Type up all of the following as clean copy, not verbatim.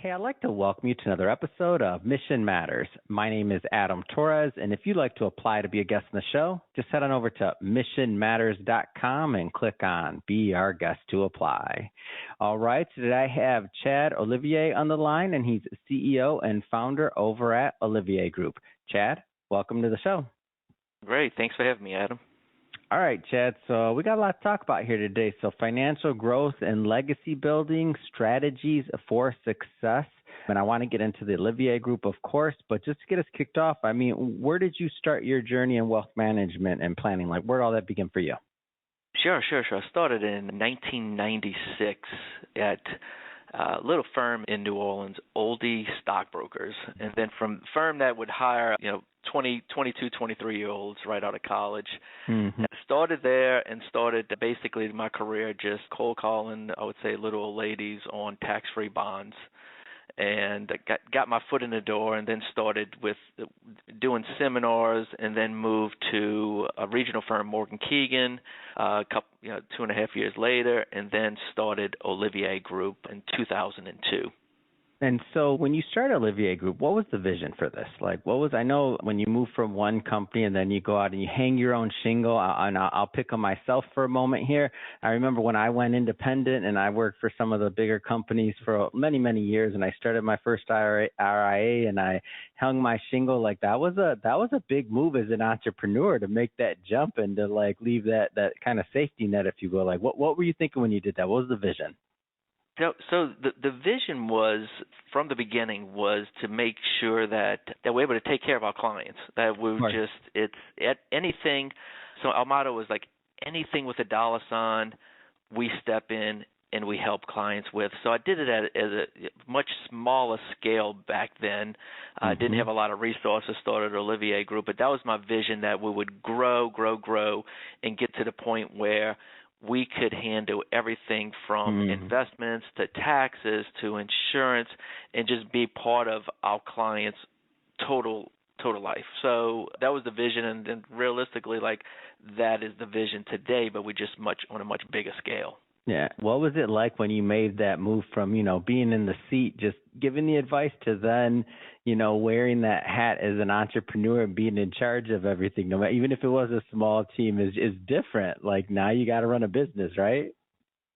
Hey, I'd like to welcome you to another episode of Mission Matters. My name is Adam Torres, and if you'd like to apply to be a guest on the show, just head on over to missionmatters.com and click on Be Our Guest to apply. All right, so today I have Chad Olivier on the line, and he's CEO and founder over at Olivier Group. Chad, welcome to the show. Great. Thanks for having me, Adam. All right, Chad. So we got a lot to talk about here today. So financial growth and legacy building, strategies for success. And I want to get into the Olivier Group, of course, but just to get us kicked off, I mean, where did you start your journey in wealth management and planning? Like, where did all that begin for you? Sure. I started in 1996 at a little firm in New Orleans, Oldie Stockbrokers. And then from the firm that would hire, 22, 23-year-olds right out of college. Mm-hmm. I started there and started basically my career just cold calling, I would say, little old ladies on tax-free bonds. And got my foot in the door and then started with doing seminars and then moved to a regional firm, Morgan Keegan, a couple, 2.5 years later, and then started Olivier Group in 2002. And so when you started Olivier Group, what was the vision for this? Like, I know when you move from one company and then you go out and you hang your own shingle, and I'll pick on myself for a moment here. I remember when I went independent and I worked for some of the bigger companies for many, many years, and I started my first RIA and I hung my shingle. Like, that was a big move as an entrepreneur to make that jump and to like leave that kind of safety net, if you will. Like, what were you thinking when you did that? What was the vision? So the vision was, from the beginning, was to make sure that we're able to take care of our clients, that we right. it's at anything. So our motto was like, anything with a dollar sign, we step in and we help clients with. So I did it at a much smaller scale back then. I didn't have a lot of resources, started Olivier Group, but that was my vision, that we would grow, and get to the point where we could handle everything from investments to taxes to insurance and just be part of our clients' total life. So that was the vision, and then realistically, like, that is the vision today, but we just on a much bigger scale. Yeah. What was it like when you made that move from, being in the seat, just giving the advice, to then, wearing that hat as an entrepreneur and being in charge of everything, even if it was a small team, is different. Like, now you got to run a business, right?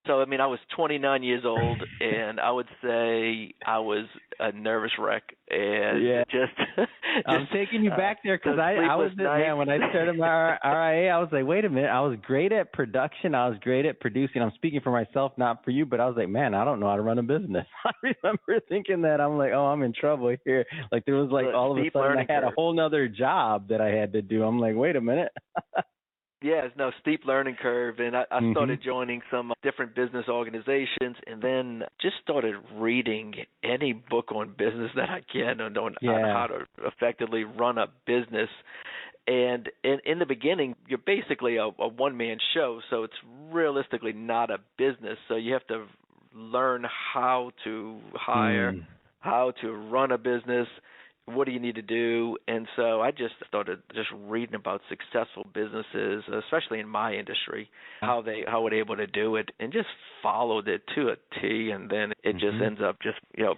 So, I was 29 years old, and I would say I was a nervous wreck. And just I'm taking you back there, because I was man, when I started my RIA, I was like, wait a minute, I was great at production, I was great at producing. I'm speaking for myself, not for you, but I was like, man, I don't know how to run a business. I remember thinking that. I'm like, oh, I'm in trouble here. Like, there was like all of a sudden I had a whole nother job that I had to do. I'm like, wait a minute. Yeah, it's no steep learning curve, and I started joining some different business organizations, and then just started reading any book on business that I can on how to effectively run a business. And in the beginning, you're basically a one-man show, so it's realistically not a business. So you have to learn how to hire, how to run a business. What do you need to do? And so I just started just reading about successful businesses, especially in my industry, how were able to do it, and just followed it to a T. And then it just ends up just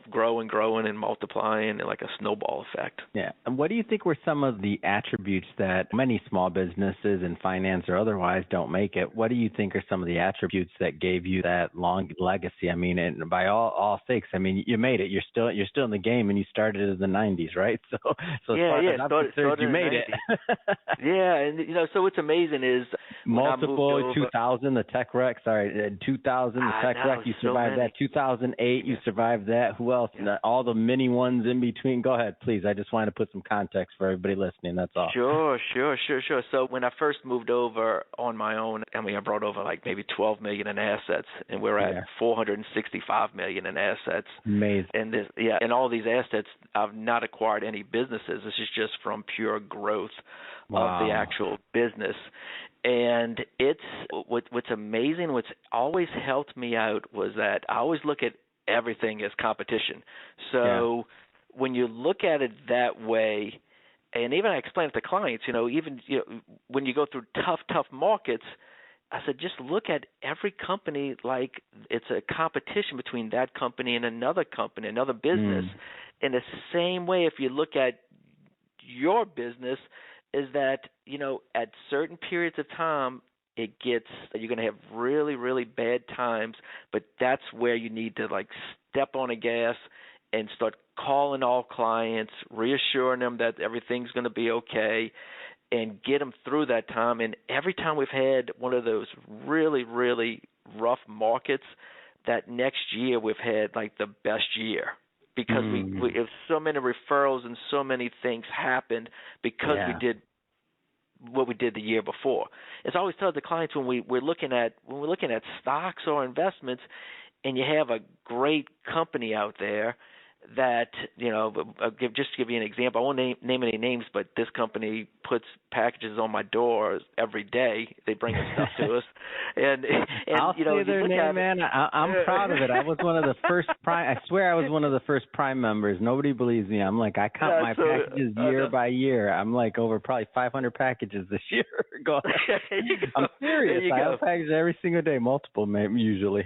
growing and multiplying like a snowball effect. Yeah. And what do you think were some of the attributes that many small businesses in finance or otherwise don't make it? What do you think are some of the attributes that gave you that long legacy? And by all sakes, you made it. You're still in the game, and you started in the 90s. Right, so started you made it. Yeah, and so what's amazing is multiple 2000 the tech wreck. 2000 the tech wreck. You survived that. 2008 you survived that. Who else? Yeah. All the mini ones in between. Go ahead, please. I just wanted to put some context for everybody listening. That's all. Sure. So when I first moved over on my own, I brought over like maybe $12 million in assets, and we're at $465 million in assets. Amazing. And all these assets, I've not acquired any businesses. This is just from pure growth of the actual business. And it's what's amazing, what's always helped me out was that I always look at everything as competition. So when you look at it that way, and even I explain it to clients, when you go through tough markets, I said, just look at every company like it's a competition between that company and another company, another business. In the same way, if you look at your business, is that, at certain periods of time, you're going to have really, really bad times, but that's where you need to like step on the gas and start calling all clients, reassuring them that everything's going to be okay, and get them through that time. And every time we've had one of those really, really rough markets, that next year we've had like the best year, because we have so many referrals and so many things happened because we did what we did the year before. It's always told the clients when we're looking at stocks or investments, and you have a great company out there that, just to give you an example, I won't name any names, but this company puts packages on my door every day. They bring us stuff to us, and I'll say their name, man. I'm proud of it. I was one of the first Prime. I swear I was one of the first Prime members. Nobody believes me. I'm like, I count my packages year by year. I'm like over probably 500 packages this year. I'm serious. I have packages every single day, multiple, usually.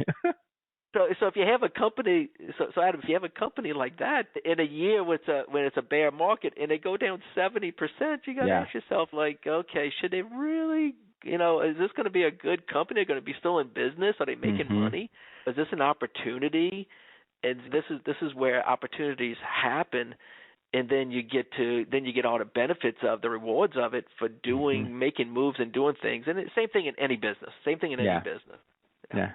So if you have a company, so Adam, if you have a company like that in a year when it's a bear market and they go down 70%, you got to ask yourself, like, okay, should they really, is this going to be a good company? Are they going to be still in business? Are they making money? Is this an opportunity? And this is where opportunities happen, and then you get all the benefits of the rewards of it for making moves and doing things. And same thing in any business. Any business. Yeah.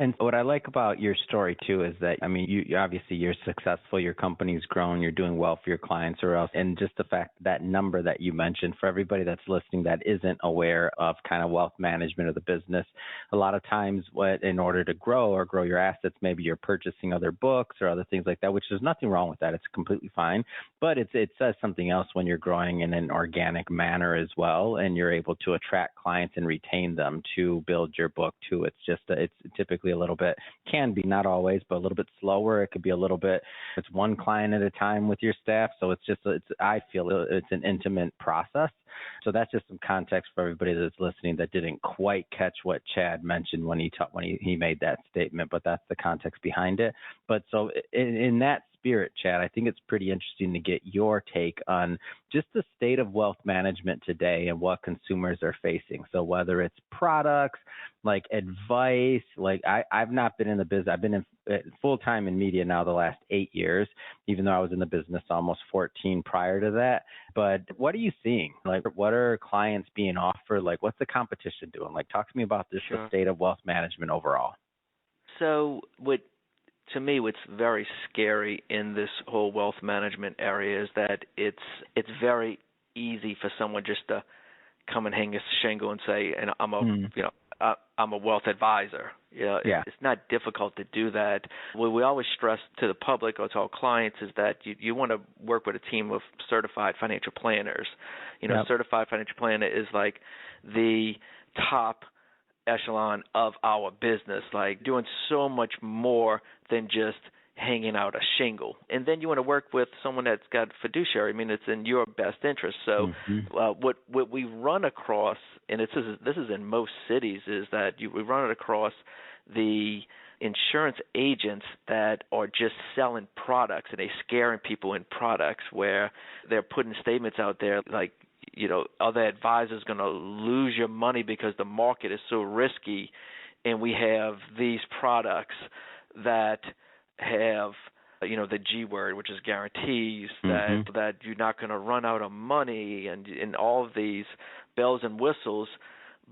And what I like about your story, too, is that, you obviously you're successful, your company's grown, you're doing well for your clients or else. And just the fact that number that you mentioned, for everybody that's listening that isn't aware of kind of wealth management of the business, a lot of times in order to grow your assets, maybe you're purchasing other books or other things like that, which there's nothing wrong with that. It's completely fine. But it says something else when you're growing in an organic manner as well, and you're able to attract clients and retain them to build your book, too. It's typically a little bit, can be, not always, but a little bit slower. It could be a little bit, it's one client at a time with your staff. So I feel it's an intimate process. So that's just some context for everybody that's listening that didn't quite catch what Chad mentioned when he made that statement, but that's the context behind it. But so in that spirit, Chad, I think it's pretty interesting to get your take on just the state of wealth management today and what consumers are facing. So whether it's products, like advice, like I've not been in the business. I've been in full-time in media now the last 8 years, even though I was in the business almost 14 prior to that. But what are you seeing? Like, what are clients being offered? Like, what's the competition doing? Like, talk to me about this, the state of wealth management overall. So to me, what's very scary in this whole wealth management area is that it's very easy for someone just to come and hang a shingle and say, and I'm a wealth advisor. It's not difficult to do that. What we always stress to the public or to our clients is that you want to work with a team of certified financial planners. Certified financial planner is like the top echelon of our business, like doing so much more than just hanging out a shingle. And then you want to work with someone that's got fiduciary. It's in your best interest. So what we run across, and this is in most cities, is that we run it across the insurance agents that are just selling products, and they scaring people in products where they're putting statements out there like, other advisors going to lose your money because the market is so risky, and we have these products that have, the G word, which is guarantees, that you're not going to run out of money, and all of these bells and whistles.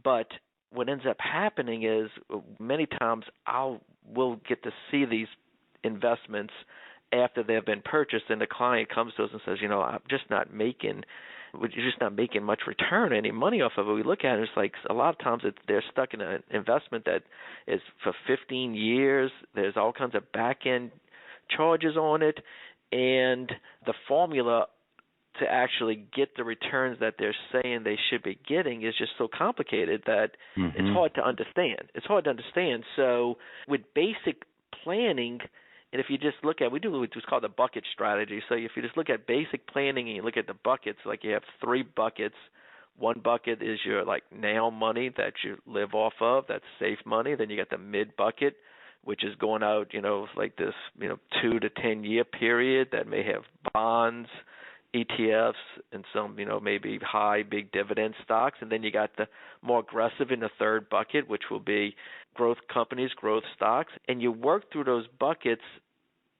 But what ends up happening is many times we'll get to see these investments after they've been purchased, and the client comes to us and says, I'm just not making much return, any money off of it. We look at it, it's like a lot of times they're stuck in an investment that is for 15 years. There's all kinds of back-end charges on it, and the formula to actually get the returns that they're saying they should be getting is just so complicated that it's hard to understand. So with basic planning, and if you just look at, we do what's called the bucket strategy. So if you just look at basic planning and you look at the buckets, like you have 3 buckets. One bucket is your like now money that you live off of, that's safe money. Then you got the mid bucket, which is going out, like this, 2 to 10 year period that may have bonds, ETFs, and some, maybe high big dividend stocks. And then you got the more aggressive in the third bucket, which will be growth companies, growth stocks. And you work through those buckets,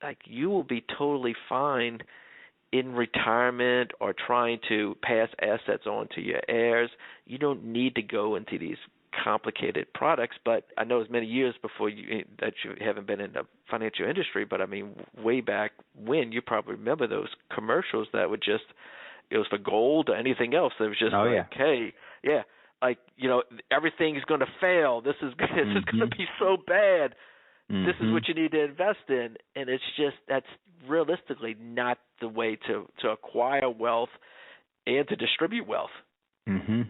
like you will be totally fine in retirement or trying to pass assets on to your heirs. You don't need to go into these complicated products. But I know it's many years before that you haven't been in the financial industry, but I mean, way back when, you probably remember those commercials that would just, it was for gold or anything else. It was just hey, yeah, like, everything's going to fail. This is going to be so bad. This is what you need to invest in. And it's just, that's realistically not the way to acquire wealth and to distribute wealth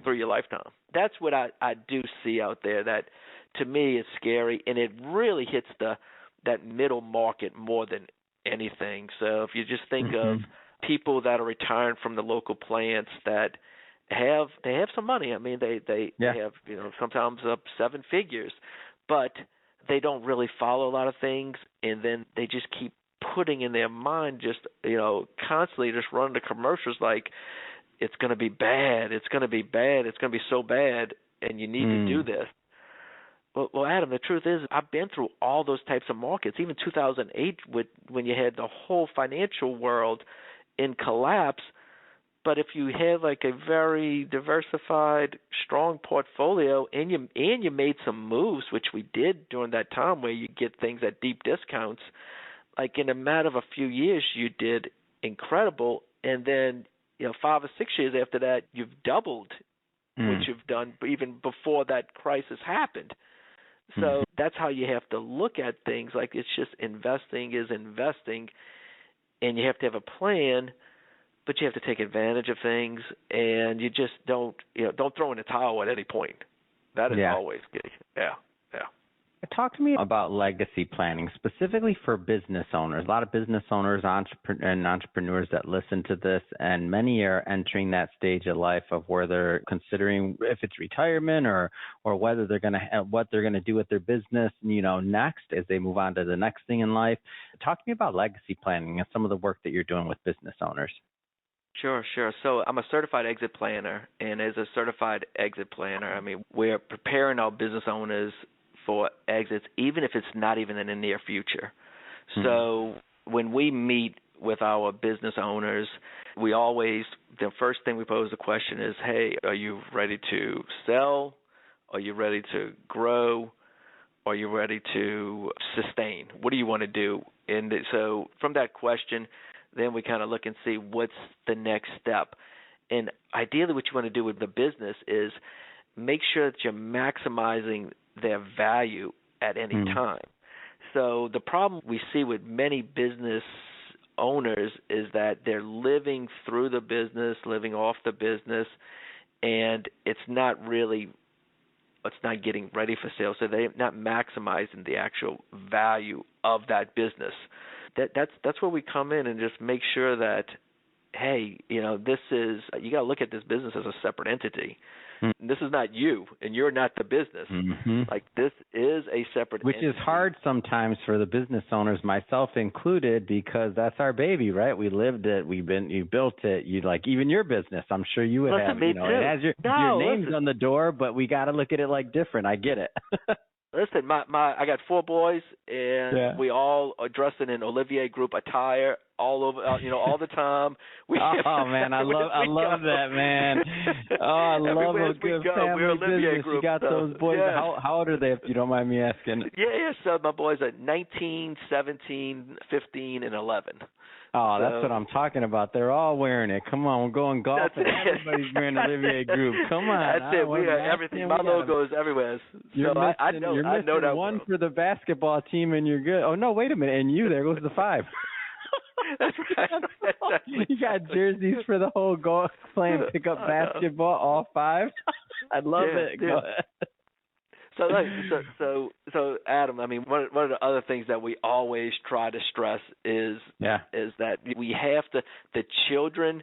through your lifetime. That's what I do see out there that to me is scary, and it really hits that middle market more than anything. So if you just think of people that are retiring from the local plants that have some money. I mean, they have, sometimes up 7 figures, but they don't really follow a lot of things, and then they just keep putting in their mind just, constantly just running the commercials like it's going to be bad, it's going to be bad, it's going to be so bad, and you need to do this. Well, Adam, the truth is I've been through all those types of markets, even 2008 when you had the whole financial world in collapse. But if you have like a very diversified, strong portfolio, and you made some moves, which we did during that time, where you get things at deep discounts, like in a matter of a few years, you did incredible. And then 5 or 6 years after that, you've doubled what you've done even before that crisis happened. So that's how you have to look at things. Like, it's just investing is investing, and you have to have a plan. But you have to take advantage of things, and you just don't throw in the towel at any point. That is always key. Yeah. Talk to me about legacy planning, specifically for business owners. A lot of business owners and entrepreneurs that listen to this, and many are entering that stage of life of where they're considering if it's retirement or whether what they're gonna do with their business, next as they move on to the next thing in life. Talk to me about legacy planning and some of the work that you're doing with business owners. Sure. So I'm a certified exit planner, and as a certified exit planner, I mean, we're preparing our business owners for exits, even if it's not even in the near future. So when we meet with our business owners, the first thing we pose the question is, hey, are you ready to sell? Are you ready to grow? Are you ready to sustain? What do you want to do? And so from that question, then we kind of look and see what's the next step. And ideally what you want to do with the business is make sure that you're maximizing their value at any time. So the problem we see with many business owners is that they're living through the business, living off the business, and it's not getting ready for sale. So they're not maximizing the actual value of that business. That's where we come in and just make sure that, hey, you got to look at this business as a separate entity. This is not you, and you're not the business. Like, this is a separate Which entity. is hard sometimes for the business owners, myself included, because that's our baby, right? We lived it. You built it. Even your business, I'm sure you would have. Me too. It has your name's on the door, but we got to look at it like different. I get it. Listen, I got 4 boys, and we all are dressing in Olivier Group attire all over, all the time. Man, I love that, man. Oh, I love a good family business. Group, you got those boys. Yeah. How old are they, if you don't mind me asking? Yeah. So my boys are 19, 17, 15, and 11. Oh, that's what I'm talking about. They're all wearing it. Come on, we're going golfing. Everybody's wearing Olivier Group. Come on. That's it. We have everything. My logo is everywhere. You're missing that one for the basketball team, and you're good. Oh, no, wait a minute. And there goes the 5. That's right. You got jerseys for the whole golf playing pickup basketball, all 5. I love it. Yeah. Go ahead. So Adam, I mean, one of the other things that we always try to stress is that we have the children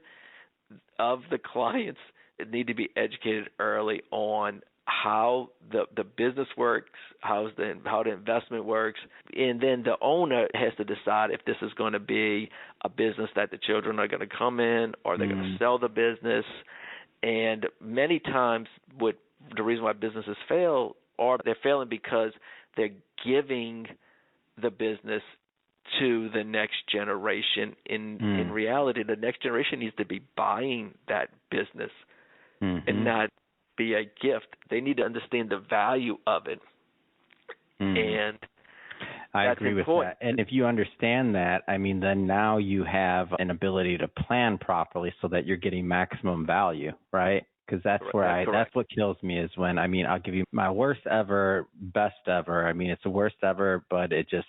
of the clients need to be educated early on how the business works, how the investment works, and then the owner has to decide if this is going to be a business that the children are going to come in, or they're going to sell the business. And many times, the reason why businesses fail, or they're failing because they're giving the business to the next generation. In reality, the next generation needs to be buying that business and not be a gift. They need to understand the value of it. And I agree with that. And if you understand that, I mean, then now you have an ability to plan properly so that you're getting maximum value, right? Because that's what kills me is when, I mean, I'll give you my worst ever, best ever. I mean, it's the worst ever, but it just,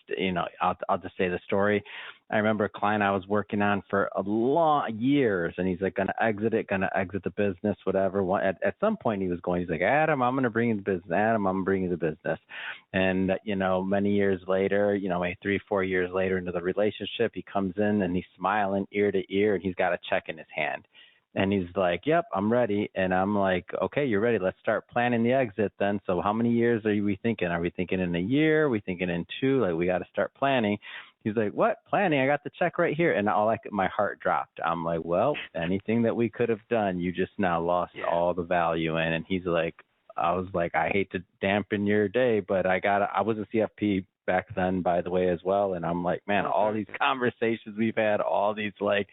I'll just say the story. I remember a client I was working on for a long years, and he's like, going to exit the business, whatever. At some point he's like, Adam, I'm going to bring you the business. Adam, I'm bringing you the business. And, many years later, maybe 3-4 years later into the relationship, he comes in and he's smiling ear to ear, and he's got a check in his hand. And he's like, yep, I'm ready. And I'm like, okay, you're ready. Let's start planning the exit then. So how many years are we thinking? Are we thinking in a year? Are we thinking in 2? Like, we got to start planning. He's like, what? Planning? I got the check right here. And my heart dropped. I'm like, well, anything that we could have done, you just now lost all the value in. And he's like, I was like, I hate to dampen your day, but I was a CFP back then, by the way, as well. And I'm like, man, all these conversations we've had, all these, like,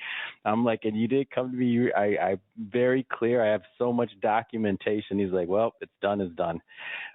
I'm like, and you did come to me, I very clear. I have so much documentation. He's like, well, it's done is done.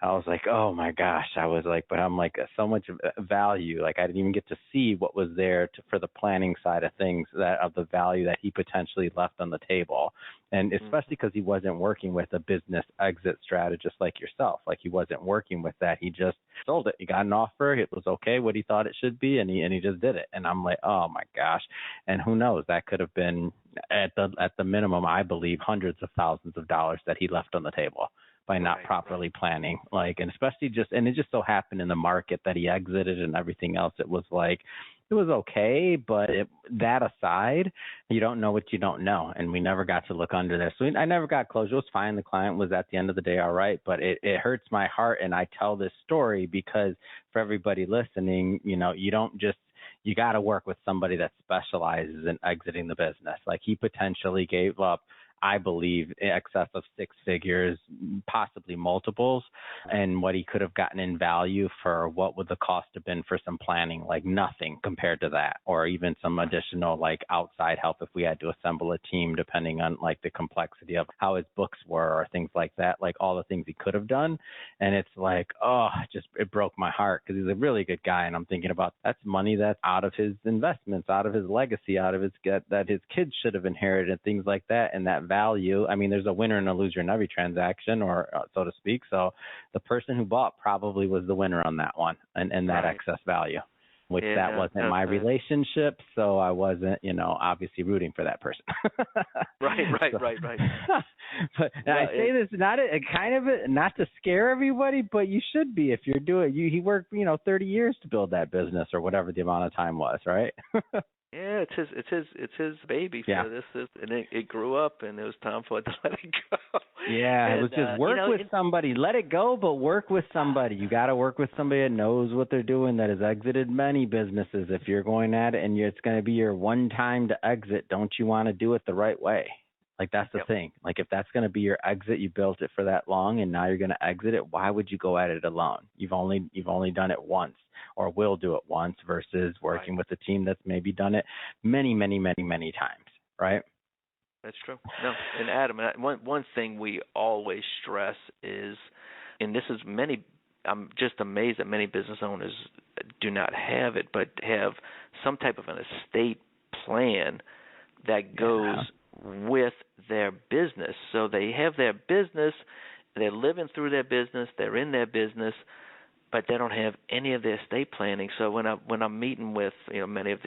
I was like, oh my gosh. I was like, but I'm like, so much value. Like, I didn't even get to see what was there for the planning side of things, of the value that he potentially left on the table. And especially because he wasn't working with a business exit strategist like yourself. Like, he wasn't working with that. He just sold it. He got an offer. It was okay, what he thought it should be, and he just did it. And I'm like, oh my gosh. And who knows? That could have been at the minimum, I believe, hundreds of thousands of dollars that he left on the table by not properly planning. Like, and especially and it just so happened in the market that he exited and everything else. It was like, it was okay, but that aside, you don't know what you don't know. And we never got to look under there. So I never got closure. It was fine. The client was at the end of the day all right, but it hurts my heart. And I tell this story because for everybody listening, you got to work with somebody that specializes in exiting the business. Like, he potentially gave up, I believe, in excess of 6 figures, possibly multiples, and what he could have gotten in value for what would the cost have been for some planning, like nothing compared to that, or even some additional like outside help if we had to assemble a team, depending on like the complexity of how his books were or things like that, like all the things he could have done. And it's like, it broke my heart because he's a really good guy. And I'm thinking about, that's money that's out of his investments, out of his legacy, out of that his kids should have inherited and things like that. And that value, I mean, there's a winner and a loser in every transaction, or so to speak. So the person who bought probably was the winner on that one, and that excess value, which that wasn't my relationship. So I wasn't, obviously rooting for that person. Right. But I say this not to scare everybody, but you should be if you're doing. He worked, 30 years to build that business, or whatever the amount of time was, right? Yeah, it's his baby. So and it grew up, and it was time for it to let it go. Yeah, it was just work with somebody. Let it go, but work with somebody. You got to work with somebody that knows what they're doing, that has exited many businesses. If you're going at it and it's going to be your one time to exit, don't you want to do it the right way? Like, that's the thing. Like, if that's going to be your exit, you built it for that long, and now you're going to exit it. Why would you go at it alone? You've only done it once, or will do it once, versus working with a team that's maybe done it many, many, many, many times. Right? That's true. No, and Adam, one thing we always stress is, and this is I'm just amazed that many business owners do not have it, but have some type of an estate plan that goes with their business. So they have their business, they're living through their business, they're in their business, but they don't have any of their estate planning. So when I'm meeting with many of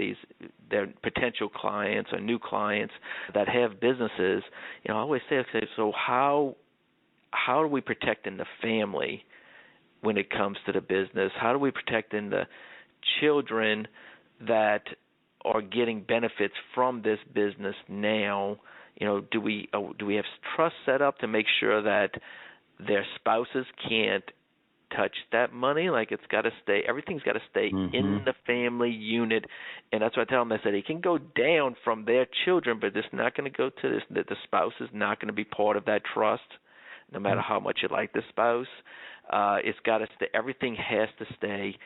their potential clients or new clients that have businesses, I always say, okay, so how are we protecting the family when it comes to the business? How do we protect the children that are getting benefits from this business now. Do we have trust set up to make sure that their spouses can't touch that money? Like, it's got to stay. Everything's got to stay in the family unit, and that's what I tell them. I said it can go down from their children, but it's not going to go to this. That the spouse is not going to be part of that trust, no matter how much you like the spouse. It's got to stay. Everything has to stay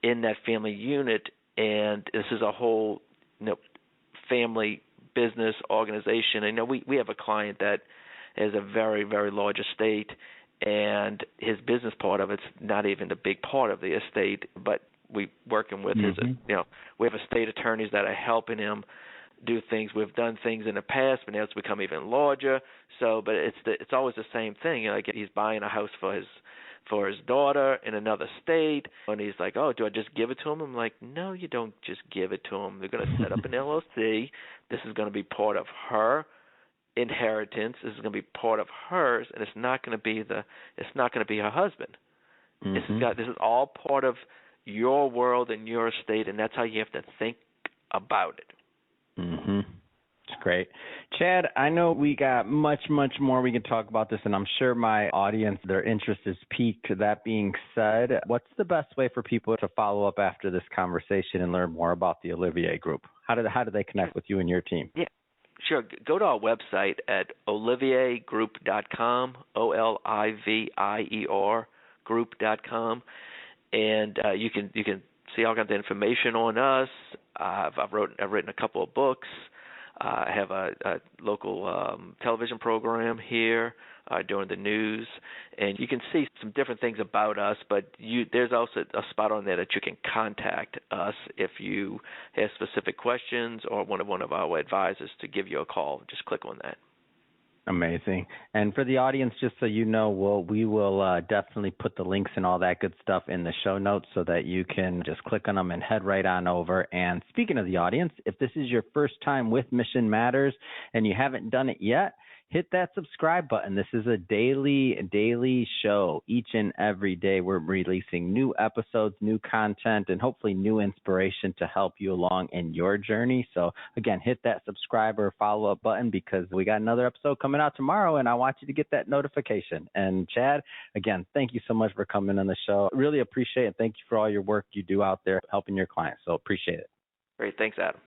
in that family unit, and this is a whole family business organization. I know we have a client that has a very, very large estate, and his business part of it's not even a big part of the estate, but we working with his, we have estate attorneys that are helping him do things. We've done things in the past, but now it's become even larger. So, but it's always the same thing. Like, he's buying a house for his daughter in another state, and he's like, "Oh, do I just give it to him?" I'm like, "No, you don't just give it to him. They're going to set up an LLC. This is going to be part of her inheritance. This is going to be part of hers, and it's not going to be her husband. This is all part of your world and your estate, and that's how you have to think about it." It's great. Chad, I know we got much, much more we can talk about this, and I'm sure my audience, their interest is piqued. That being said, what's the best way for people to follow up after this conversation and learn more about the Olivier Group? How do they connect with you and your team? Yeah, sure. Go to our website at oliviergroup.com, OLIVIER group.com, and you can see all kinds of information on us. I've written a couple of books. I have a local television program here during the news, and you can see some different things about us, but there's also a spot on there that you can contact us if you have specific questions or one of our advisors to give you a call. Just click on that. Amazing. And for the audience, just so you know, we will definitely put the links and all that good stuff in the show notes so that you can just click on them and head right on over. And speaking of the audience, if this is your first time with Mission Matters and you haven't done it yet, hit that subscribe button. This is a daily show. Each and every day we're releasing new episodes, new content, and hopefully new inspiration to help you along in your journey. So again, hit that subscribe or follow up button because we got another episode coming out tomorrow and I want you to get that notification. And Chad, again, thank you so much for coming on the show. Really appreciate it. Thank you for all your work you do out there helping your clients. So appreciate it. Great. Thanks, Adam.